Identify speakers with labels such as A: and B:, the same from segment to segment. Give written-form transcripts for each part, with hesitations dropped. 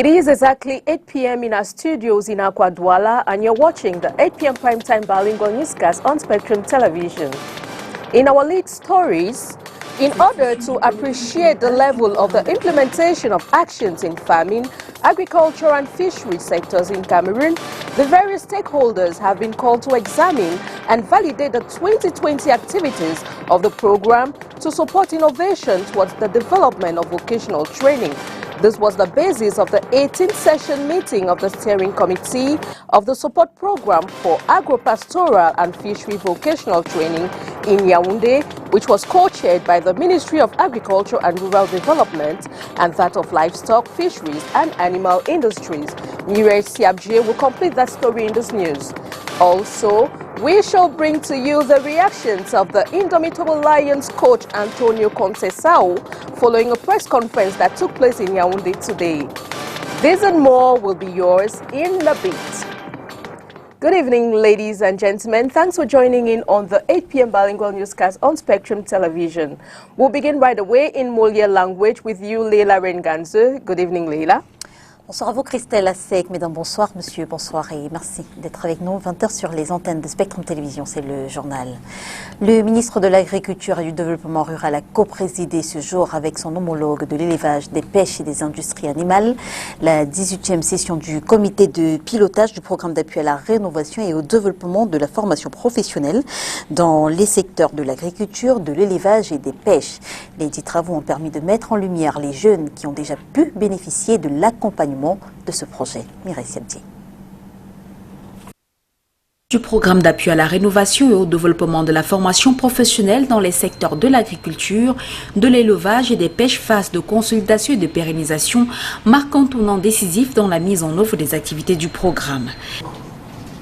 A: It is exactly 8 p.m. in our studios in Akwa Douala, and you're watching the 8 p.m. primetime bilingual newscast on Spectrum Television. In our lead stories, in order to appreciate the level of the implementation of actions in farming, agriculture and fishery sectors in Cameroon, the various stakeholders have been called to examine and validate the 2020 activities of the program to support innovation towards the development of vocational training. This was the basis of the 18th session meeting of the steering committee of the support program for agro-pastoral and fishery vocational training in Yaoundé, which was co-chaired by the Ministry of Agriculture and Rural Development and that of Livestock, Fisheries and Animal Industries. Mireille Siabje will complete that story in this news. Also, we shall bring to you the reactions of the Indomitable Lions coach Antonio Conceição following a press conference that took place in Yaoundé today. This and more will be yours in a bit. Good evening, ladies and gentlemen. Thanks for joining in on the 8 p.m. bilingual newscast on Spectrum Television. We'll begin right away in Molière language with you, Leila Renganze. Good evening, Leila.
B: Bonsoir à vous, Christelle Assec. Mesdames, bonsoir, monsieur, bonsoir et merci d'être avec nous. 20h sur les antennes de Spectrum Télévision, c'est le journal. Le ministre de l'Agriculture et du Développement Rural a co-présidé ce jour avec son homologue de l'élevage, des pêches et des industries animales la 18e session du comité de pilotage du programme d'appui à la rénovation et au développement de la formation professionnelle dans les secteurs de l'agriculture, de l'élevage et des pêches. Les 10 travaux ont permis de mettre en lumière les jeunes qui ont déjà pu bénéficier de l'accompagnement de ce projet. Mireille Siabje.
C: Du programme d'appui à la rénovation et au développement de la formation professionnelle dans les secteurs de l'agriculture, de l'élevage et des pêches, phase de consolidation et de pérennisation, marque un tournant décisif dans la mise en œuvre des activités du programme.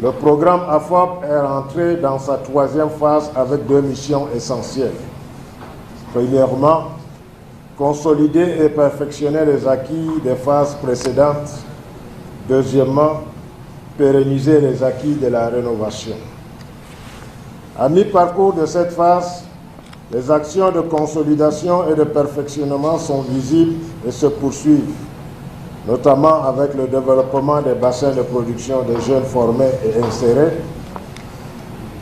D: Le programme AFOP est rentré dans sa 3e phase avec 2 missions essentielles. Premièrement, consolider et perfectionner les acquis des phases précédentes. Deuxièmement, pérenniser les acquis de la rénovation. À mi-parcours de cette phase, les actions de consolidation et de perfectionnement sont visibles et se poursuivent, notamment avec le développement des bassins de production des jeunes formés et insérés.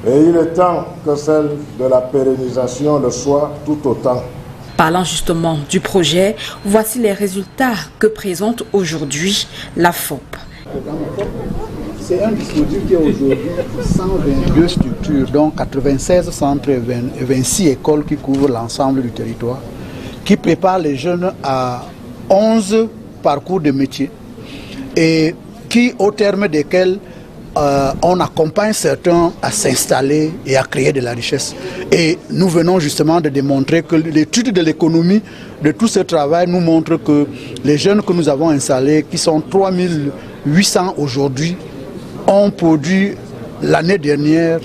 D: Et il est temps que celle de la pérennisation le soit tout autant.
C: Parlant justement du projet, voici les résultats que présente aujourd'hui la FOP.
E: C'est un dispositif qui est aujourd'hui 122 structures, dont 96 centres et 26 écoles qui couvrent l'ensemble du territoire, qui préparent les jeunes à 11 parcours de métiers et qui, au terme desquels on accompagne certains à s'installer et à créer de la richesse. Et nous venons justement de démontrer que l'étude de l'économie de tout ce travail nous montre que les jeunes que nous avons installés, qui sont 3800 aujourd'hui, ont produit l'année dernière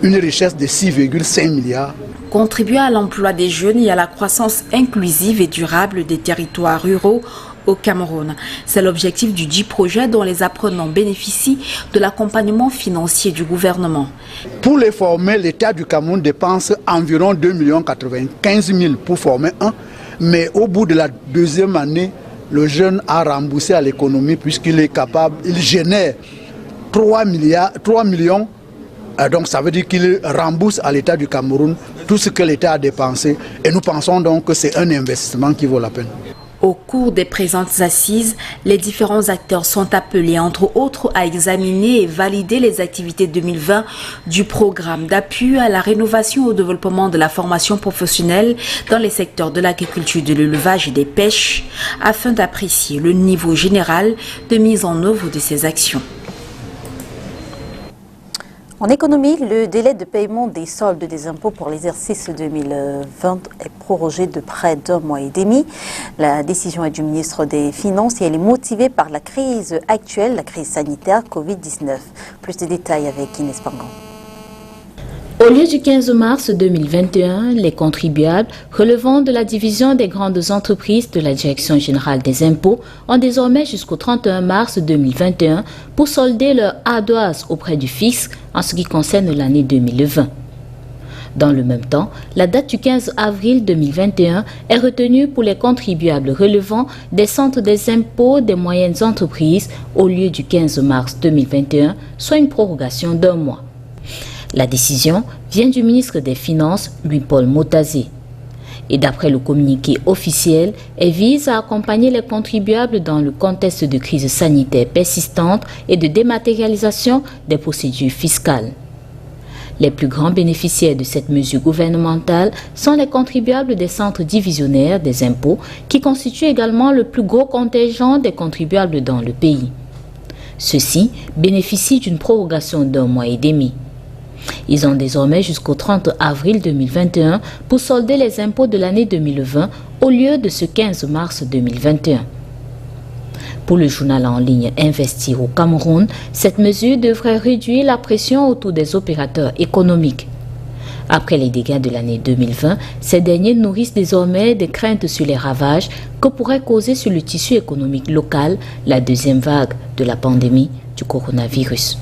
E: une richesse de 6,5 milliards.
C: Contribuer à l'emploi des jeunes et à la croissance inclusive et durable des territoires ruraux au Cameroun. C'est l'objectif du dit projet dont les apprenants bénéficient de l'accompagnement financier du gouvernement.
E: Pour les former, l'État du Cameroun dépense environ 2 95 000 pour former un, mais au bout de la 2e année, le jeune a remboursé à l'économie puisqu'il est capable, il génère 3 millions, donc ça veut dire qu'il rembourse à l'État du Cameroun tout ce que l'État a dépensé et nous pensons donc que c'est un investissement qui vaut la peine.
C: Au cours des présentes assises, les différents acteurs sont appelés, entre autres, à examiner et valider les activités 2020 du programme d'appui à la rénovation et au développement de la formation professionnelle dans les secteurs de l'agriculture, de l'élevage et des pêches, afin d'apprécier le niveau général de mise en œuvre de ces actions.
B: En économie, le délai de paiement des soldes des impôts pour l'exercice 2020 est prorogé de près d'1 mois et demi. La décision est du ministre des Finances et elle est motivée par la crise actuelle, la crise sanitaire Covid-19. Plus de détails avec Inès Pangan.
F: Au lieu du 15 mars 2021, les contribuables relevant de la division des grandes entreprises de la Direction générale des impôts ont désormais jusqu'au 31 mars 2021 pour solder leur ardoise auprès du fisc en ce qui concerne l'année 2020. Dans le même temps, la date du 15 avril 2021 est retenue pour les contribuables relevant des centres des impôts des moyennes entreprises au lieu du 15 mars 2021, soit une prorogation d'1 mois. La décision vient du ministre des Finances, Louis-Paul Motazé. Et d'après le communiqué officiel, elle vise à accompagner les contribuables dans le contexte de crise sanitaire persistante et de dématérialisation des procédures fiscales. Les plus grands bénéficiaires de cette mesure gouvernementale sont les contribuables des centres divisionnaires des impôts qui constituent également le plus gros contingent des contribuables dans le pays. Ceux-ci bénéficient d'une prorogation d'1 mois et demi. Ils ont désormais jusqu'au 30 avril 2021 pour solder les impôts de l'année 2020 au lieu de ce 15 mars 2021. Pour le journal en ligne Investir au Cameroun, cette mesure devrait réduire la pression autour des opérateurs économiques. Après les dégâts de l'année 2020, ces derniers nourrissent désormais des craintes sur les ravages que pourrait causer sur le tissu économique local la deuxième vague de la pandémie du coronavirus.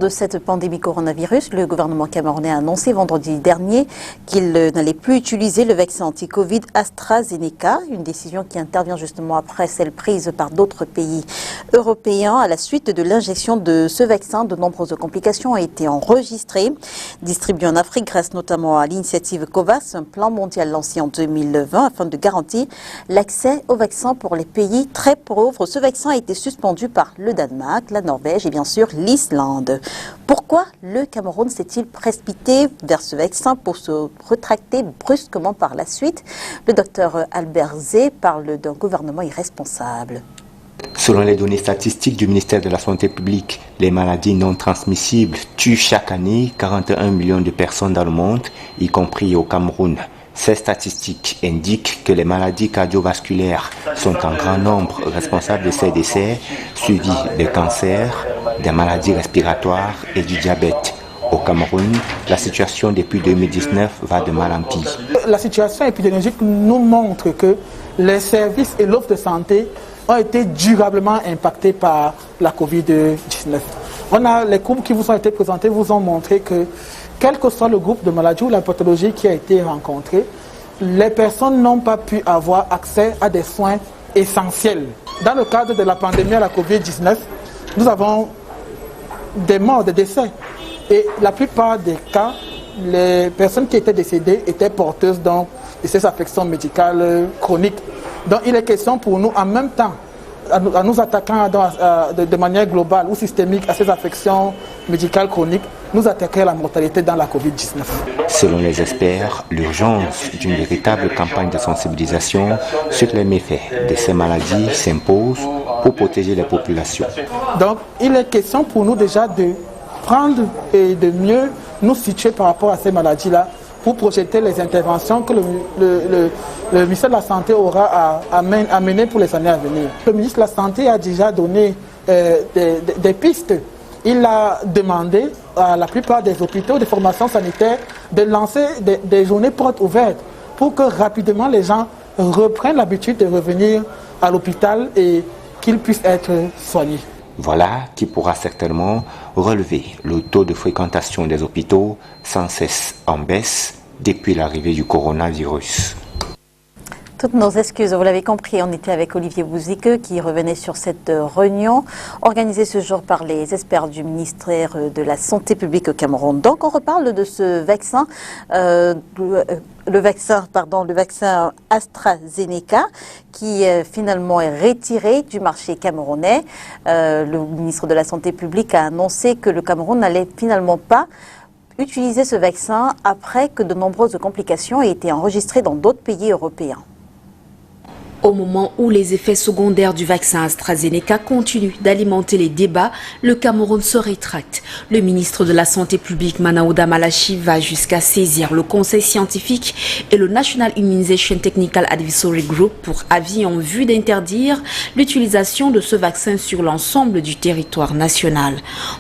B: De cette pandémie coronavirus, le gouvernement camerounais a annoncé vendredi dernier qu'il n'allait plus utiliser le vaccin anti-Covid AstraZeneca, une décision qui intervient justement après celle prise par d'autres pays européens. À la suite de l'injection de ce vaccin, de nombreuses complications ont été enregistrées. Distribué en Afrique grâce notamment à l'initiative COVAX, un plan mondial lancé en 2020 afin de garantir l'accès au vaccin pour les pays très pauvres. Ce vaccin a été suspendu par le Danemark, la Norvège et bien sûr l'Islande. Pourquoi le Cameroun s'est-il précipité vers ce vaccin pour se rétracter brusquement par la suite? Le docteur Albert Zé parle d'un gouvernement irresponsable.
G: Selon les données statistiques du ministère de la Santé publique, les maladies non transmissibles tuent chaque année 41 millions de personnes dans le monde, y compris au Cameroun. Ces statistiques indiquent que les maladies cardiovasculaires sont en grand nombre responsables de ces décès, suivis des cancers, des maladies respiratoires et du diabète. Au Cameroun, la situation depuis 2019 va de mal en pire.
H: La situation épidémiologique nous montre que les services et l'offre de santé ont été durablement impactés par la Covid-19. Les courbes qui vous ont été présentées vous ont montré que quel que soit le groupe de maladies ou la pathologie qui a été rencontrée, les personnes n'ont pas pu avoir accès à des soins essentiels. Dans le cadre de la pandémie à la Covid-19, nous avons des morts, des décès. Et la plupart des cas, les personnes qui étaient décédées étaient porteuses de ces affections médicales chroniques. Donc il est question pour nous, en même temps, en nous attaquant de manière globale ou systémique à ces affections médicales chroniques, nous attaquer la mortalité dans la Covid-19.
G: Selon les experts, l'urgence d'une véritable campagne de sensibilisation sur les méfaits de ces maladies s'impose pour protéger les populations.
H: Donc, il est question pour nous déjà de prendre et de mieux nous situer par rapport à ces maladies-là pour projeter les interventions que le ministère de la Santé aura à mener pour les années à venir. Le ministre de la Santé a déjà donné des pistes. Il a demandé à la plupart des hôpitaux de formation sanitaire de lancer des journées portes ouvertes pour que rapidement les gens reprennent l'habitude de revenir à l'hôpital et qu'ils puissent être soignés.
G: Voilà qui pourra certainement relever le taux de fréquentation des hôpitaux sans cesse en baisse depuis l'arrivée du coronavirus.
B: Toutes nos excuses, vous l'avez compris, on était avec Olivier Bouzique qui revenait sur cette réunion organisée ce jour par les experts du ministère de la Santé publique au Cameroun. Donc on reparle de ce vaccin, le vaccin AstraZeneca qui finalement est retiré du marché camerounais. Le ministre de la Santé publique a annoncé que le Cameroun n'allait finalement pas utiliser ce vaccin après que de nombreuses complications aient été enregistrées dans d'autres pays européens.
C: Au moment où les effets secondaires du vaccin AstraZeneca continuent d'alimenter les débats, le Cameroun se rétracte. Le ministre de la Santé publique, Manaouda Malachi, va jusqu'à saisir le conseil scientifique et le National Immunization Technical Advisory Group pour avis en vue d'interdire l'utilisation de ce vaccin sur l'ensemble du territoire national.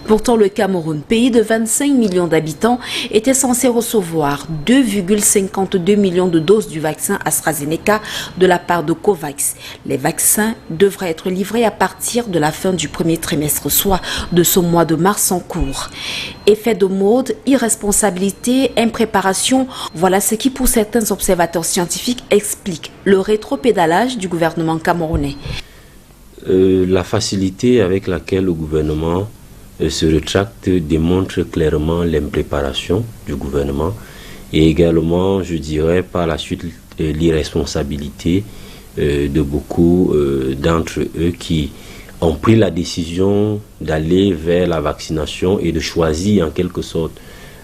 C: Pourtant, le Cameroun, pays de 25 millions d'habitants, était censé recevoir 2,52 millions de doses du vaccin AstraZeneca de la part de COVAX COVAX. Les vaccins devraient être livrés à partir de la fin du premier trimestre, soit de ce mois de mars en cours. Effet de mode, irresponsabilité, impréparation, voilà ce qui pour certains observateurs scientifiques explique le rétropédalage du gouvernement camerounais.
I: La facilité avec laquelle le gouvernement se rétracte démontre clairement l'impréparation du gouvernement et également, je dirais, par la suite l'irresponsabilité de beaucoup d'entre eux qui ont pris la décision d'aller vers la vaccination et de choisir en quelque sorte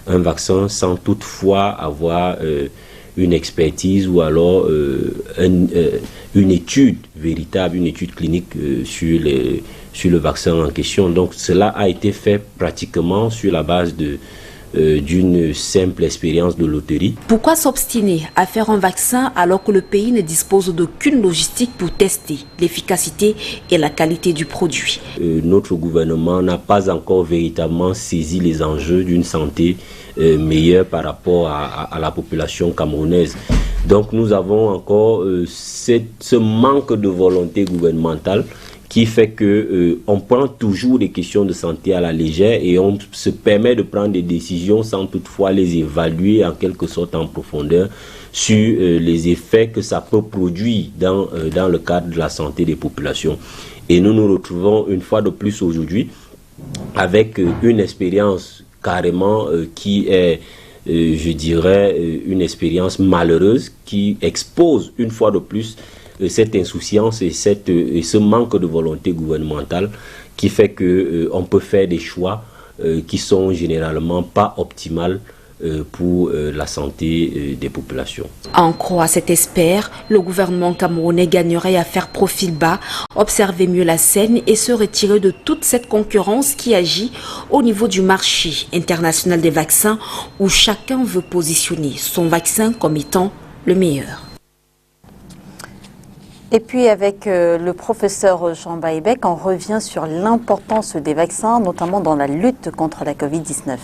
I: un vaccin sans toutefois avoir une expertise ou alors une étude véritable, une étude clinique sur le vaccin en question. Donc cela a été fait pratiquement sur la base d'une simple expérience de loterie.
C: Pourquoi s'obstiner à faire un vaccin alors que le pays ne dispose d'aucune logistique pour tester l'efficacité et la qualité du produit?
I: Notre gouvernement n'a pas encore véritablement saisi les enjeux d'une santé meilleure par rapport à la population camerounaise. Donc nous avons encore ce manque de volonté gouvernementale qui fait que on prend toujours des questions de santé à la légère et on se permet de prendre des décisions sans toutefois les évaluer en quelque sorte en profondeur sur les effets que ça peut produire dans le cadre de la santé des populations. Et nous nous retrouvons une fois de plus aujourd'hui avec une expérience carrément qui est, je dirais, une expérience malheureuse qui expose une fois de plus cette insouciance et ce manque de volonté gouvernementale qui fait que on peut faire des choix qui sont généralement pas optimales pour la santé des populations.
C: En croit cet expert, le gouvernement camerounais gagnerait à faire profil bas, observer mieux la scène et se retirer de toute cette concurrence qui agit au niveau du marché international des vaccins où chacun veut positionner son vaccin comme étant le meilleur.
B: Et puis avec le professeur Jean Baïbek, on revient sur l'importance des vaccins, notamment dans la lutte contre la Covid-19.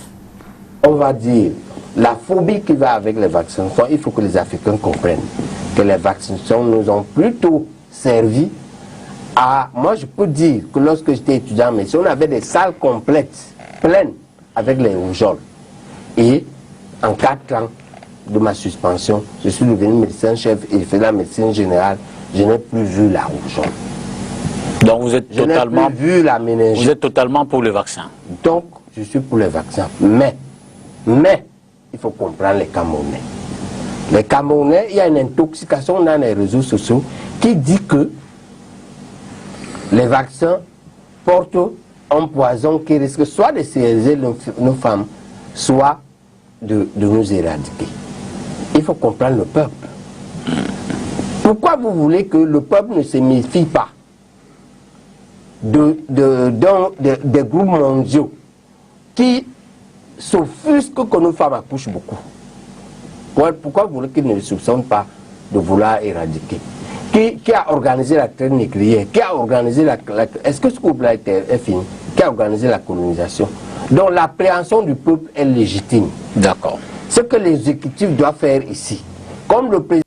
J: On va dire, la phobie qui va avec les vaccinations, il faut que les Africains comprennent que les vaccinations nous ont plutôt servi à... Moi, je peux dire que lorsque j'étais étudiant, mais si on avait des salles complètes, pleines, avec les rougeoles, et en 4 ans de ma suspension, je suis devenu médecin-chef et fait la médecine générale, je n'ai plus vu la rougeole.
K: Donc vous êtes totalement,
J: vu la méningite.
K: Vous êtes totalement pour le vaccin.
J: Donc je suis pour les vaccins. Mais il faut comprendre les Camerounais. Les Camerounais, il y a une intoxication dans les réseaux sociaux qui dit que les vaccins portent un poison qui risque soit de stériliser nos femmes, soit de nous éradiquer. Il faut comprendre le peuple. Pourquoi vous voulez que le peuple ne se méfie pas des groupes mondiaux qui s'offusquent que nos femmes accouchent beaucoup? Pourquoi vous voulez qu'ils ne soupçonnent pas de vouloir éradiquer? Qui a organisé la traite nucléaire? Qui a organisé est-ce que ce couple-là est fini? Qui a organisé la colonisation? Donc l'appréhension du peuple est légitime.
K: D'accord.
J: Ce que l'exécutif doit faire ici, comme le président.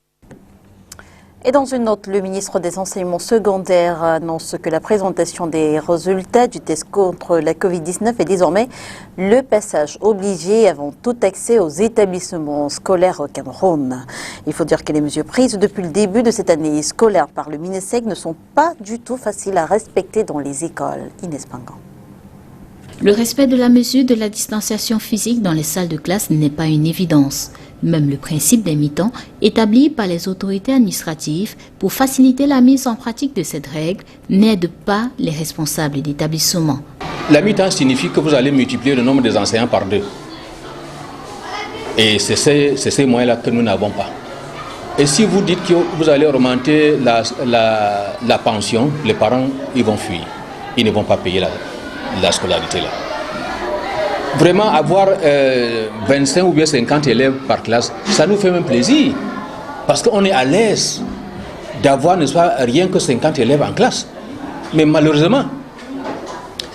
B: Et dans une note, le ministre des Enseignements secondaires annonce que la présentation des résultats du test contre la Covid-19 est désormais le passage obligé avant tout accès aux établissements scolaires au Cameroun. Il faut dire que les mesures prises depuis le début de cette année scolaire par le MINESEC ne sont pas du tout faciles à respecter dans les écoles. Inès Pangan.
F: Le respect de la mesure de la distanciation physique dans les salles de classe n'est pas une évidence. Même le principe des mi-temps, établi par les autorités administratives pour faciliter la mise en pratique de cette règle, n'aide pas les responsables d'établissement.
L: La mi-temps signifie que vous allez multiplier le nombre des enseignants par 2. Et c'est ces moyens-là que nous n'avons pas. Et si vous dites que vous allez augmenter la pension, les parents ils vont fuir. Ils ne vont pas payer la scolarité là. Vraiment avoir 25 ou bien 50 élèves par classe, ça nous fait même plaisir. Parce qu'on est à l'aise d'avoir, ne soit rien que 50 élèves en classe. Mais malheureusement,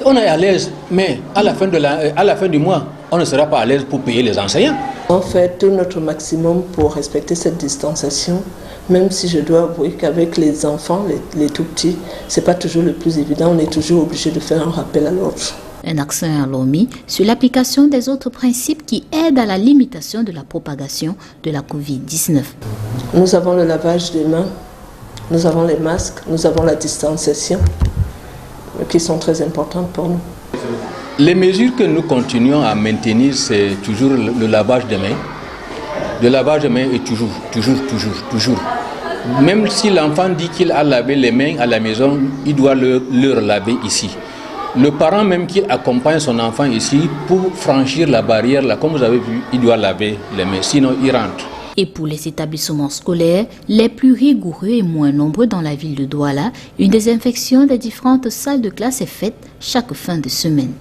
L: on est à l'aise, mais à la fin du mois, on ne sera pas à l'aise pour payer les enseignants.
M: On fait tout notre maximum pour respecter cette distanciation Même si je dois avouer qu'avec les enfants, les tout petits, c'est pas toujours le plus évident, on est toujours obligé de faire un rappel à l'ordre.
F: Un accent à l'OMI sur l'application des autres principes qui aident à la limitation de la propagation de la Covid-19.
M: Nous avons le lavage des mains, nous avons les masques, nous avons la distanciation, qui sont très importantes pour nous.
L: Les mesures que nous continuons à maintenir, c'est toujours le lavage des mains. Le lavage des mains est toujours. Même si l'enfant dit qu'il a lavé les mains à la maison, il doit leur laver ici. Le parent même qui accompagne son enfant ici, pour franchir la barrière, là, comme vous avez vu, il doit laver les mains, sinon il rentre.
F: Et pour les établissements scolaires, les plus rigoureux et moins nombreux dans la ville de Douala, une désinfection des différentes salles de classe est faite chaque fin de semaine.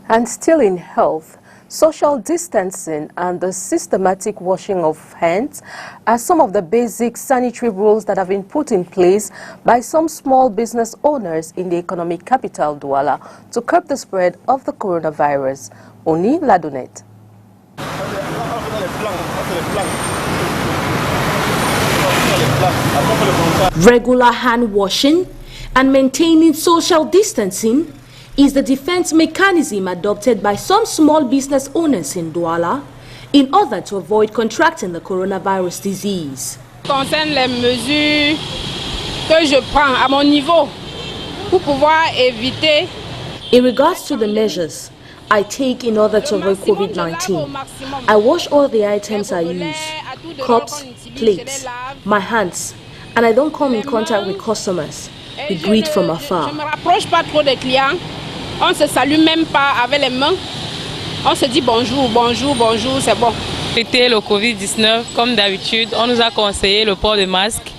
A: And still in health, social distancing and the systematic washing of hands are some of the basic sanitary rules that have been put in place by some small business owners in the economic capital, Douala, to curb the spread of the coronavirus. Oni Ladonet.
N: Regular hand washing and maintaining social distancing is the defense mechanism adopted by some small business owners in Douala in order to avoid contracting the coronavirus disease.
O: Concerne les mesures que je prends à mon niveau pour pouvoir éviter.
N: In regards to the measures I take in order to avoid COVID-19, I wash all the items I use, cups, plates, my hands, and I don't come in contact with customers. We greet from afar.
O: Je ne me rapproche pas trop des clients. On ne se salue même pas avec les mains. On se dit bonjour, bonjour, bonjour, c'est bon.
P: C'était le Covid-19, comme d'habitude, on nous a conseillé le port de masque.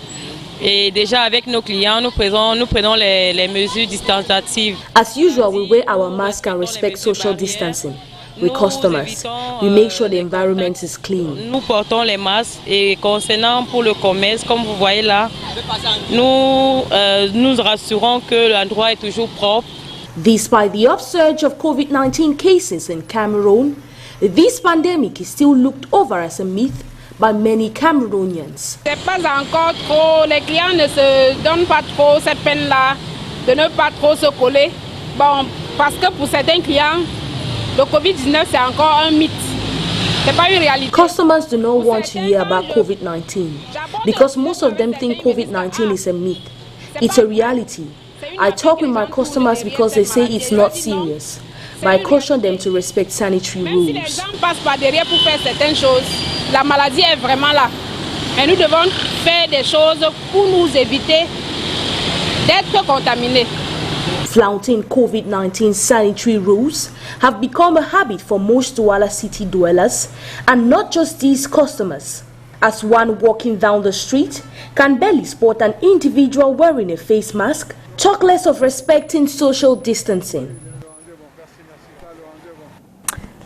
P: Et déjà avec nos clients, nous prenons les mesures distanciatives.
N: As usual, we wear our mask and respect social distancing. With customers, we make sure the environment is clean.
P: Nous portons les masques et concernant pour le commerce, comme vous voyez là, nous rassurons que l'endroit est toujours propre.
N: Despite the upsurge of COVID-19 cases in Cameroon, this pandemic is still looked over as a myth by many Cameroonians.
O: C'est pas encore trop, les clients ne se donnent pas trop cette peine-là de ne pas trop se coller. Bon, parce que pour certains clients, le Covid-19 c'est encore un mythe. C'est pas une réalité.
N: Customers do not want to hear about COVID-19 because most of them think COVID-19 is a myth. It's a reality. I talk with my customers because they say it's not serious, but I caution them to respect sanitary rules.
O: Même si les gens passent par derrière pour faire certaines choses, la maladie est vraiment là. Mais nous devons faire des choses pour nous éviter d'être contaminés.
N: Flaunting COVID-19 sanitary rules have become a habit for most Douala city dwellers, and not just these customers. As one walking down the street can barely spot an individual wearing a face mask, talk less of respecting social distancing.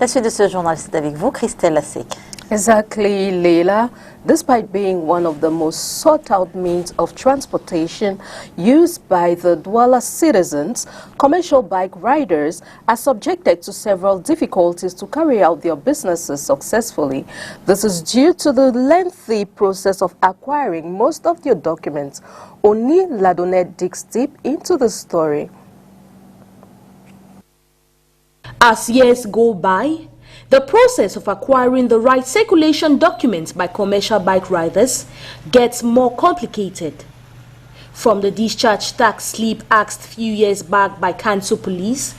B: La suite de ce journal, c'est avec vous, Christelle Lasek.
A: Exactly, Leila. Despite being one of the most sought-out means of transportation used by the Douala citizens, commercial bike riders are subjected to several difficulties to carry out their businesses successfully. This is due to the lengthy process of acquiring most of their documents. Oni Ladonet digs deep into the story.
N: As years go by, the process of acquiring the right circulation documents by commercial bike riders gets more complicated. From the discharge tax slip axed few years back by Kansu police,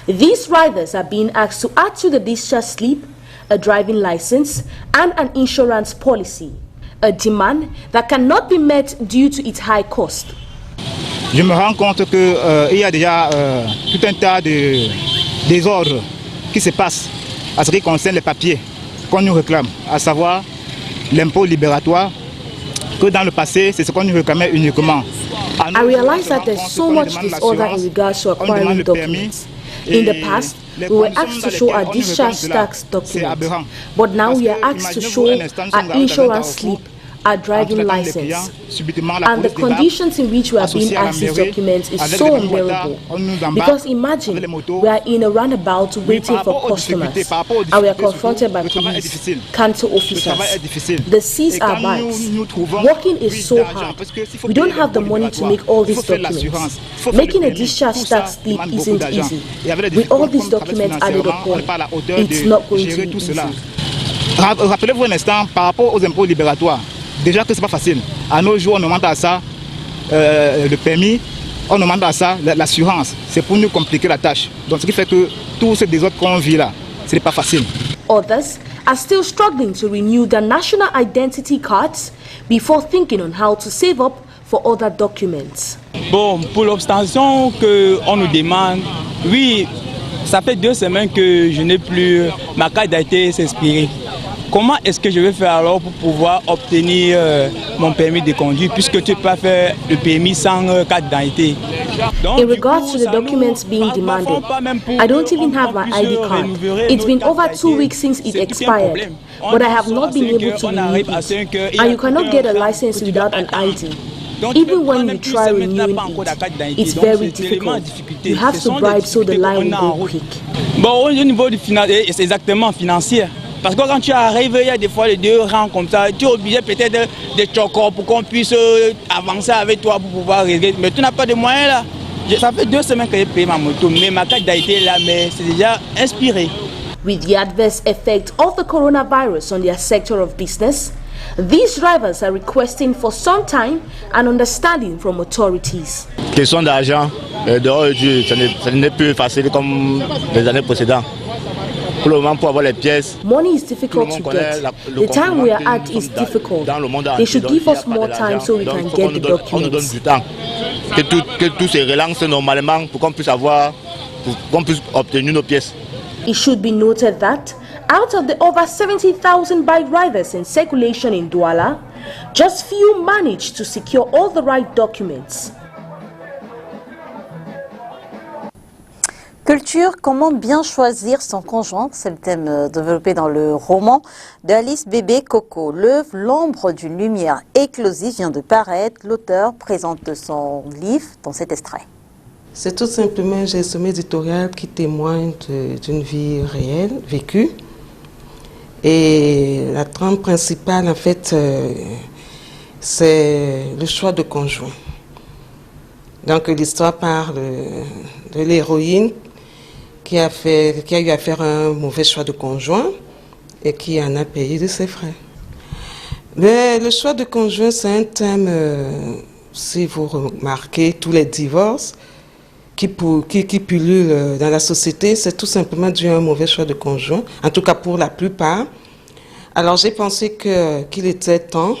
N: these riders are being asked to add to the discharge slip a driving license and an insurance policy, a demand that cannot be met due to its high cost.
Q: Je me rends compte qu'il y a déjà tout un tas de désordres qui se passent à ce qui concerne les papiers qu'on nous réclame, à savoir l'impôt libératoire, que dans le passé, c'est ce qu'on nous réclamait uniquement.
N: I realize that there's so much disorder in regards to acquiring documents. In the past, we were asked to show our discharge tax documents, but now we are asked to show our insurance slip, our driving license, and the conditions in which we are being asked these documents is so unbearable. Because imagine we are in a roundabout waiting for customers, and we are confronted by police, council officers. They seize our bikes. Walking is so hard. We don't have the money to make all these documents. Making a discharge tax slip isn't easy. With all these documents added upon, it's not going to be easy.
Q: Rappelez-vous un instant par rapport aux impôts libératoires. Déjà que c'est pas facile. À nos jours, on demande à ça le permis, on demande à ça l'assurance. C'est pour nous compliquer la tâche. Donc ce qui fait que tout ce désordre qu'on vit là, ce n'est pas facile.
N: Others are still struggling to renew their national identity cards before thinking on how to save up for other documents.
R: Bon, pour l'obtention qu'on nous demande, oui, ça fait 2 semaines que je n'ai plus ma carte d'identité s'expirer. Comment est-ce que je vais faire alors pour pouvoir obtenir mon permis de conduire puisque tu ne peux pas faire le permis sans carte d'identité?
N: In regards to the documents being demanded, I don't even have my ID card. It's been over 2 weeks since it expired, but I have not been able to renew it. And you cannot get a license without an ID. Even when you try renewing it, it's very difficult. You have to bribe so the line will go quick.
R: Bon, au niveau du financier, c'est exactement financier. Parce que quand tu arrives, il y a des fois les 2 rangs comme ça, tu es obligé peut-être de choquer pour qu'on puisse avancer avec toi pour pouvoir régler. Mais tu n'as pas de moyens là. Ça fait 2 semaines que j'ai payé ma moto, mais ma carte d'identité là, mais c'est déjà inspiré.
N: With the adverse effect of the coronavirus on their sector of business, these drivers are requesting for some time and understanding from authorities.
S: Question d'argent, dehors du, ça n'est plus facile comme les années précédentes. Pour le moment, pour avoir les pièces,
N: money is difficult to get. The time we are at is difficult. They should give us more time so we can get the documents.
S: Que tout se relance normalement pour qu'on puisse avoir, pour qu'on puisse obtenir nos pièces.
N: It should be noted that out of the over 70,000 bike riders in circulation in Douala, just few managed to secure all the right documents.
B: Culture, comment bien choisir son conjoint? C'est le thème développé dans le roman d'Alice Bébé Coco. L'œuvre L'ombre d'une lumière éclosive vient de paraître. L'auteur présente son livre dans cet extrait.
M: C'est tout simplement un résumé éditorial qui témoigne d'une vie réelle, vécue. Et la trame principale, en fait, c'est le choix de conjoint. Donc l'histoire parle de l'héroïne qui a eu à faire un mauvais choix de conjoint et qui en a payé de ses frais. Mais le choix de conjoint, c'est un thème, si vous remarquez, tous les divorces qui pullulent dans la société, c'est tout simplement dû à un mauvais choix de conjoint, en tout cas pour la plupart. Alors j'ai pensé qu'il était temps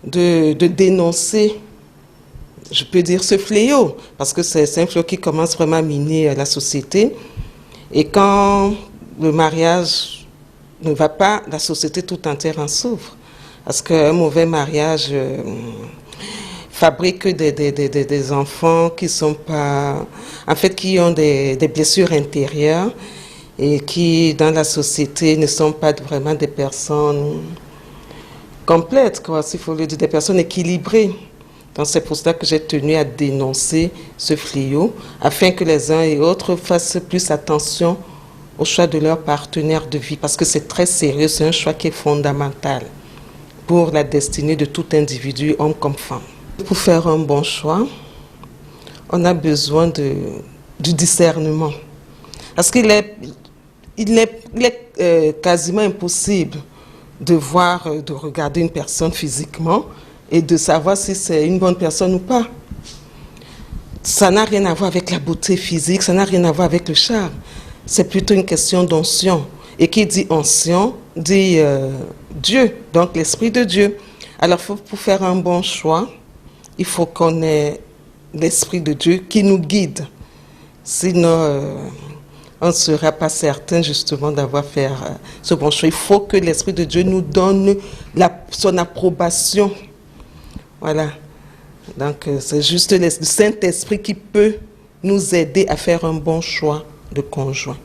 M: de dénoncer, je peux dire, ce fléau, parce que c'est un fléau qui commence vraiment à miner la société. Et quand le mariage ne va pas, la société tout entière en souffre. Parce qu'un mauvais mariage fabrique des enfants qui sont pas, en fait, qui ont des blessures intérieures et qui, dans la société, ne sont pas vraiment des personnes complètes, quoi, s'il faut le dire, des personnes équilibrées. Donc c'est pour cela que j'ai tenu à dénoncer ce fléau, afin que les uns et autres fassent plus attention au choix de leur partenaire de vie, parce que c'est très sérieux, c'est un choix qui est fondamental pour la destinée de tout individu, homme comme femme. Pour faire un bon choix, on a besoin du discernement, parce qu'il est quasiment impossible de regarder une personne physiquement et de savoir si c'est une bonne personne ou pas. Ça n'a rien à voir avec la beauté physique, ça n'a rien à voir avec le charme. C'est plutôt une question d'onction. Et qui dit onction, dit Dieu, donc l'Esprit de Dieu. Alors pour faire un bon choix, il faut qu'on ait l'Esprit de Dieu qui nous guide. Sinon, on ne sera pas certain justement d'avoir fait ce bon choix. Il faut que l'Esprit de Dieu nous donne son approbation. Voilà. Donc, c'est juste le Saint-Esprit qui peut nous aider à faire un bon choix de conjoint.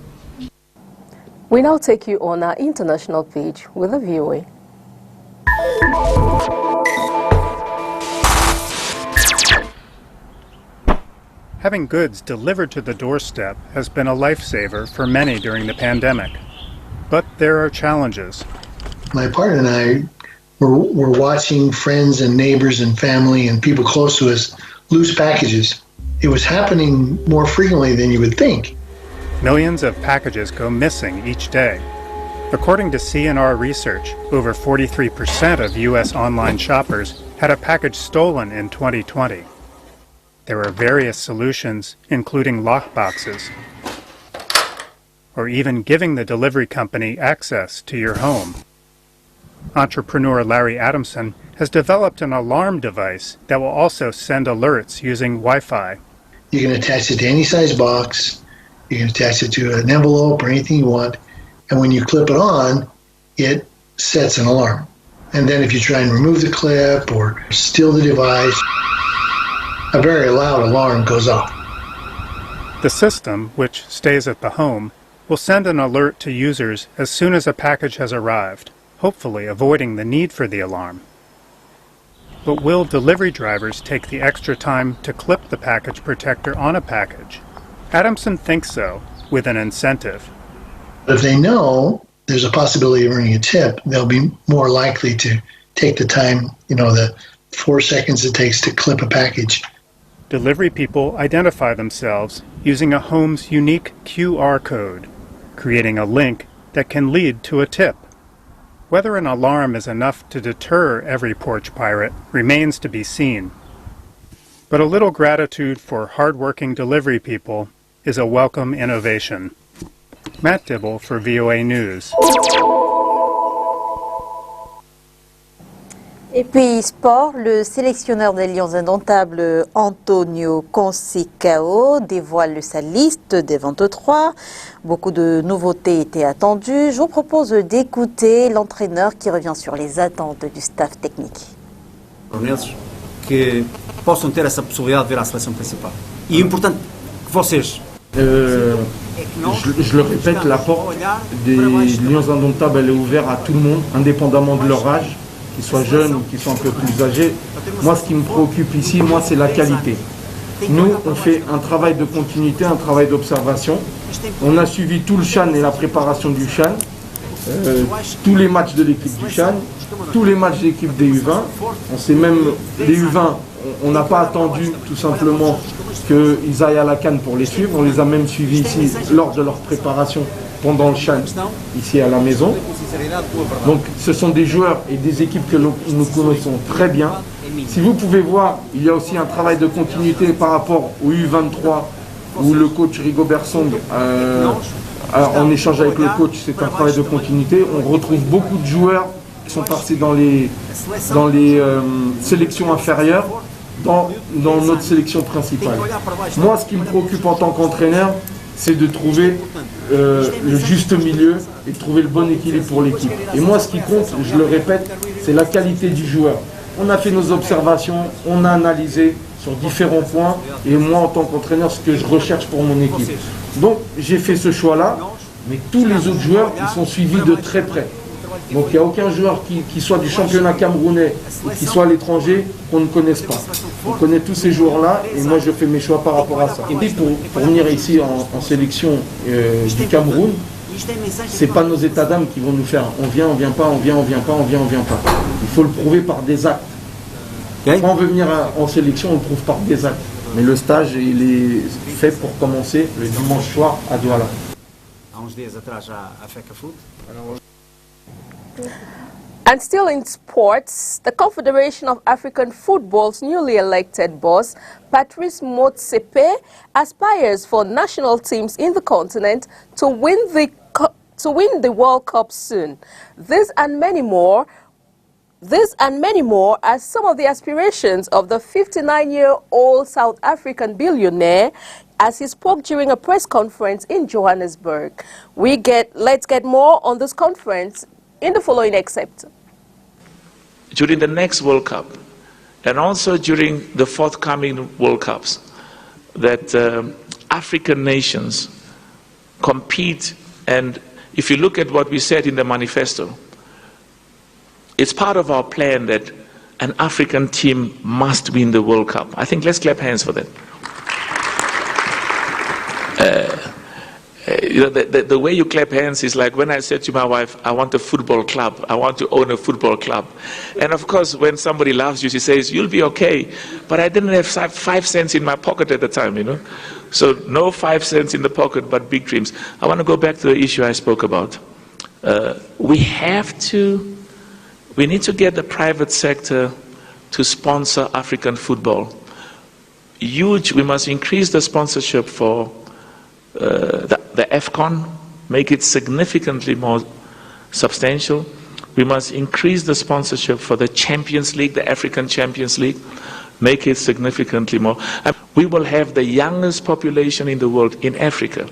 A: We now take you on our international page with a VOA.
T: Having goods delivered to the doorstep has been a lifesaver for many during the pandemic. But there are challenges.
U: My partner and I were watching friends and neighbors and family and people close to us lose packages. It was happening more frequently than you would think.
T: Millions of packages go missing each day. According to CNR research, over 43% of U.S. online shoppers had a package stolen in 2020. There are various solutions, including lockboxes, or even giving the delivery company access to your home. Entrepreneur Larry Adamson has developed an alarm device that will also send alerts using Wi-Fi.
U: You can attach it to any size box, you can attach it to an envelope or anything you want, and when you clip it on, it sets an alarm. And then if you try and remove the clip or steal the device, a very loud alarm goes off.
T: The system, which stays at the home, will send an alert to users as soon as a package has arrived, hopefully avoiding the need for the alarm. But will delivery drivers take the extra time to clip the package protector on a package? Adamson thinks so, with an incentive.
U: If they know there's a possibility of earning a tip, they'll be more likely to take the time, the 4 seconds it takes to clip a package.
T: Delivery people identify themselves using a home's unique QR code, creating a link that can lead to a tip. Whether an alarm is enough to deter every porch pirate remains to be seen. But a little gratitude for hard-working delivery people is a welcome innovation. Matt Dibble for VOA News.
B: Et puis sport, le sélectionneur des Lions indomptables Antonio Conceição dévoile sa liste des 23. Beaucoup de nouveautés étaient attendues. Je vous propose d'écouter l'entraîneur qui revient sur les attentes du staff technique.
V: Que possam ter essa possibilidade de ver a seleção principal. E é importante que vocês...
W: Je le répète, la porte des Lions indomptables elle est ouverte à tout le monde, indépendamment de leur âge, qu'ils soient jeunes ou qu'ils soient un peu plus âgés. Moi, ce qui me préoccupe ici, c'est la qualité. Nous, on fait un travail de continuité, un travail d'observation. On a suivi tout le CHAN et la préparation du CHAN, tous les matchs de l'équipe du CHAN, tous les matchs de l'équipe des U20. On sait même, les U20, on n'a pas attendu tout simplement qu'ils aillent à la CAN pour les suivre. On les a même suivis ici lors de leur préparation pendant le CHAN, ici à la maison. Donc ce sont des joueurs et des équipes que nous connaissons très bien. Si vous pouvez voir, il y a aussi un travail de continuité par rapport au U23 où le coach Rigobert Song, en échange avec le coach, c'est un travail de continuité. On retrouve beaucoup de joueurs qui sont passés dans les sélections inférieures, dans notre sélection principale. Moi, ce qui me préoccupe en tant qu'entraîneur, c'est de trouver le juste milieu et de trouver le bon équilibre pour l'équipe. Et moi, ce qui compte, je le répète, c'est la qualité du joueur. On a fait nos observations, on a analysé sur différents points, et moi, en tant qu'entraîneur, ce que je recherche pour mon équipe. Donc, j'ai fait ce choix-là, mais tous les autres joueurs, ils sont suivis de très près. Donc il n'y a aucun joueur qui soit du championnat camerounais ou qui soit à l'étranger qu'on ne connaisse pas. On connaît tous ces joueurs-là et moi je fais mes choix par rapport à ça. Et puis pour venir ici en sélection du Cameroun, c'est pas nos états d'âme qui vont nous faire on vient pas, on vient pas. Il faut le prouver par des actes. Quand on veut venir en sélection, on le prouve par des actes. Mais le stage il est fait pour commencer le dimanche soir à Douala.
A: And still in sports, the Confederation of African Football's newly elected boss, Patrice Motsepe, aspires for national teams in the continent to win the World Cup soon. This and many more are some of the aspirations of the 59-year-old South African billionaire as he spoke during a press conference in Johannesburg. Let's get more on this conference in the following excerpt.
X: During the next World Cup, and also during the forthcoming World Cups, that African nations compete, and if you look at what we said in the manifesto, it's part of our plan that an African team must win the World Cup. I think let's clap hands for that. The way you clap hands is like when I said to my wife, I want a football club. I want to own a football club. And of course, when somebody loves you, she says, you'll be okay. But I didn't have 5 cents in my pocket at the time, you know. So no 5 cents in the pocket, but big dreams. I want to go back to the issue I spoke about. We need to get the private sector to sponsor African football. Huge, we must increase the sponsorship for the AFCON, make it significantly more substantial. We must increase the sponsorship for the Champions League, the African Champions League, make it significantly more. We will have the youngest population in the world in Africa.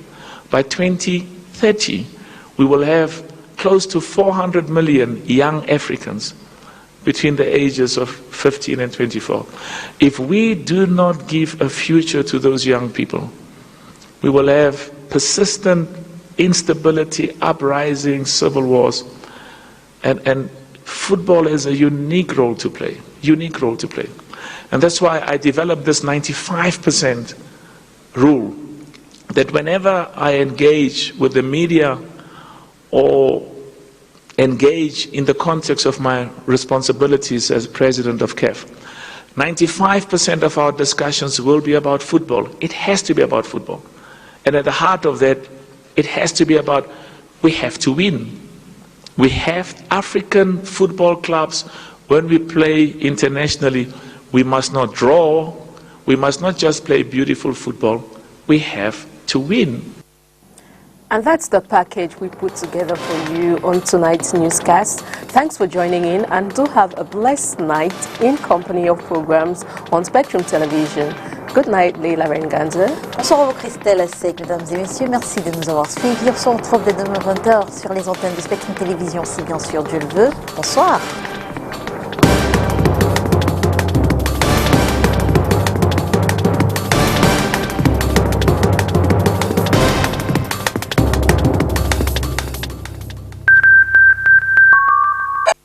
X: By 2030, we will have close to 400 million young Africans between the ages of 15 and 24. If we do not give a future to those young people, we will have persistent instability, uprising, civil wars, and football has a unique role to play, And that's why I developed this 95% rule, that whenever I engage with the media or engage in the context of my responsibilities as president of CAF, 95% of our discussions will be about football. It has to be about football. And at the heart of that, it has to be about, we have to win. We have African football clubs, when we play internationally, we must not draw, we must not just play beautiful football, we have to win.
A: And that's the package we put together for you on tonight's newscast. Thanks for joining in, and do have a blessed night in company of programs on Spectrum Television. Good night, Leila Renganze.
B: Bonsoir à vous, Christelle Assec, mesdames et messieurs. Merci de nous avoir suivis. On se retrouve dès demain 20h sur les antennes de Spectrum Télévision, si bien sûr Dieu le veut. Bonsoir.